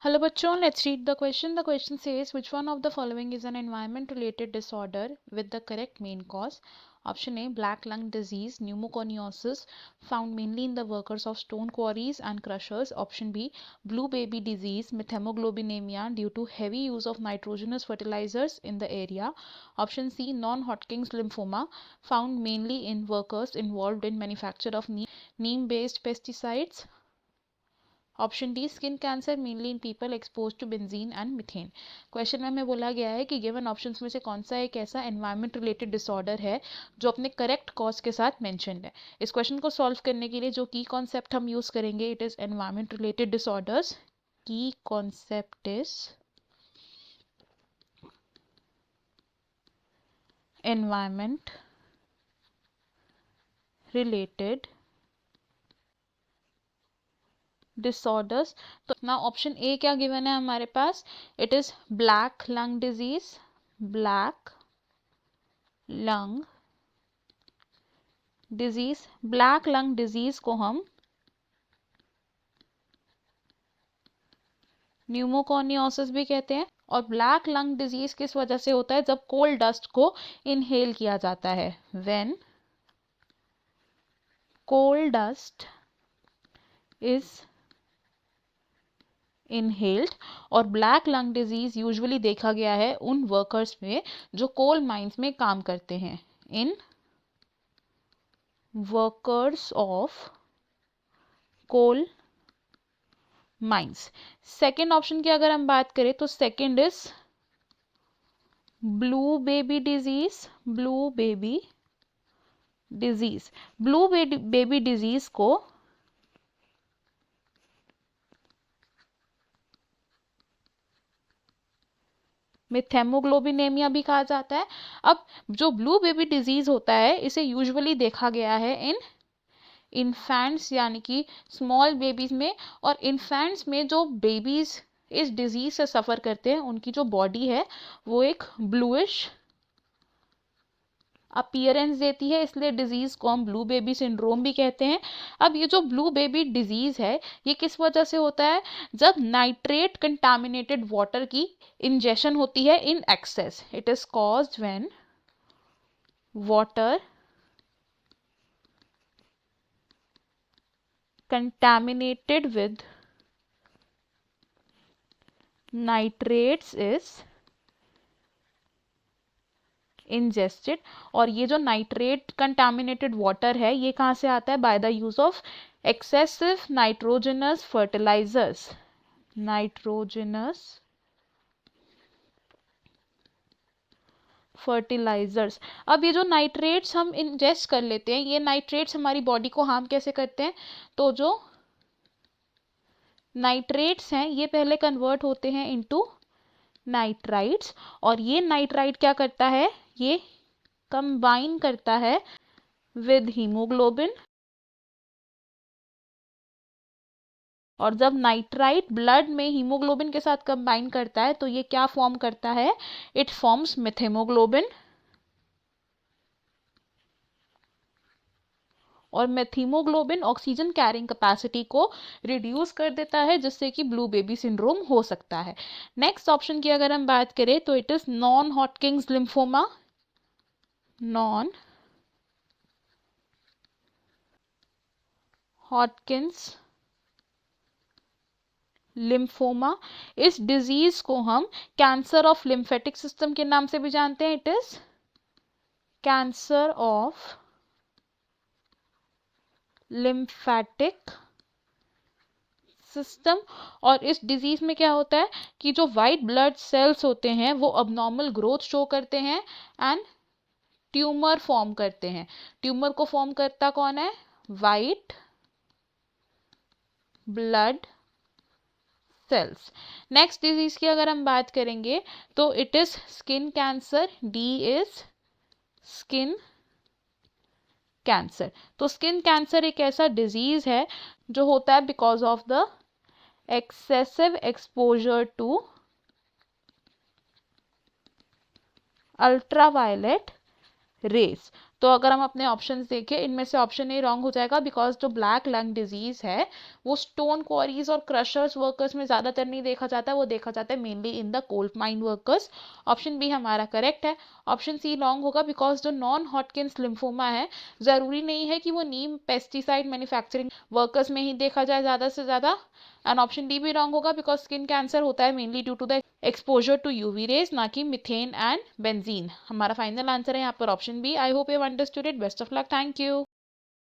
Hello bachon, let's read the question. The question says which one of the following is an environment related disorder with the correct main cause? Option A, black lung disease, pneumoconiosis, found mainly in the workers of stone quarries and crushers. Option B, blue baby disease, methemoglobinemia due to heavy use of nitrogenous fertilizers in the area. Option C, non-Hodgkin's lymphoma, found mainly in workers involved in manufacture of neem-based pesticides. Option D skin cancer mainly in people expose to benzene and methane. Question में हमें बोला गया है कि given options में से कौन सा एक ऐसा एनवायरमेंट रिलेटेड डिसऑर्डर है जो अपने करेक्ट कॉज के साथ मेंशन्ड है। इस क्वेश्चन को सॉल्व करने के लिए जो की कॉन्सेप्ट हम यूज करेंगे it is environment related disorders. की concept is environment related disorders. तो ना ऑप्शन ए क्या गिवन है हमारे पास, it is black lung disease, black lung disease. Black lung disease को हम न्यूमोकोनियोसिस भी कहते हैं। और ब्लैक लंग डिजीज किस वजह से होता है, जब कोल डस्ट को इनहेल किया जाता है, when coal dust is inhaled. और ब्लैक लंग डिजीज यूजुअली देखा गया है उन वर्कर्स में जो कोल माइंस में काम करते हैं, in workers of coal mines. Second option की अगर हम बात करें तो second is blue baby disease, blue baby disease. Blue baby disease को मिथेमोग्लोबिनेमिया भी कहा जाता है। अब जो ब्लू बेबी डिजीज होता है इसे यूजुअली देखा गया है इन इन्फेंट्स यानी कि स्मॉल बेबीज में। और इन्फेंट्स में जो बेबीज इस डिजीज से सफ़र करते हैं उनकी जो बॉडी है वो एक ब्लूइश अपीयरेंस देती है, इसलिए डिजीज को हम ब्लू बेबी सिंड्रोम भी कहते हैं। अब ये जो ब्लू बेबी डिजीज है ये किस वजह से होता है, जब नाइट्रेट कंटामिनेटेड वाटर की इंजेक्शन होती है in excess. It is caused when water contaminated with nitrates is ingested। और ये जो नाइट्रेट कंटामिनेटेड वाटर है ये कहाँ से आता है, by the use of excessive nitrogenous fertilisers, nitrogenous fertilisers. अब ये जो नाइट्रेट्स हम इंजेस्ट कर लेते हैं ये नाइट्रेट्स हमारी बॉडी को हार्म कैसे करते हैं, तो जो नाइट्रेट्स हैं ये पहले कन्वर्ट होते हैं इनटू नाइट्राइट्स। और ये नाइट्राइट क्या करता है, ये कंबाइन करता है विद हीमोग्लोबिन। और जब नाइट्राइट ब्लड में हीमोग्लोबिन के साथ कंबाइन करता है तो ये क्या फॉर्म करता है, इट फॉर्म्स मेथेमोग्लोबिन। और मेथीमोग्लोबिन ऑक्सीजन कैरिंग कैपेसिटी को रिड्यूस कर देता है जिससे कि ब्लू बेबी सिंड्रोम हो सकता है। नेक्स्ट ऑप्शन की अगर हम बात करें तो it is non Hodgkin's lymphoma, non Hodgkin's lymphoma. इस डिजीज को हम कैंसर ऑफ लिम्फेटिक सिस्टम के नाम से भी जानते हैं, it is cancer of lymphatic system. और इस डिजीज में क्या होता है कि जो वाइट ब्लड सेल्स होते हैं वो अबनॉर्मल ग्रोथ शो करते हैं एंड ट्यूमर फॉर्म करते हैं। ट्यूमर को फॉर्म करता कौन है, white blood cells. Next disease की अगर हम बात करेंगे तो it is skin cancer, D is skin cancer. तो स्किन कैंसर एक ऐसा डिजीज है जो होता है because of the excessive exposure to ultraviolet rays. तो अगर हम अपने ऑप्शंस देखें, इनमें से ऑप्शन ए रॉन्ग हो जाएगा, बिकॉज जो ब्लैक लंग डिजीज है वो स्टोन क्वारीज और क्रशर्स वर्कर्स में ज़्यादातर नहीं देखा जाता है, वो देखा जाता है mainly in the coal mine workers. Option B हमारा करेक्ट है। ऑप्शन सी रॉन्ग होगा, बिकॉज जो नॉन हॉटकिन्स लिम्फोमा है ज़रूरी नहीं है कि वो नीम पेस्टिसाइड मैन्युफैक्चरिंग वर्कर्स में ही देखा जाए ज़्यादा से ज़्यादा। एंड ऑप्शन डी भी रॉन्ग होगा, बिकॉज स्किन कैंसर होता है mainly due to the exposure to UV rays, ना कि मिथेन एंड बेंजीन। हमारा फाइनल आंसर है यहाँ पर option B. I hope you understood it. Best of luck. Thank you.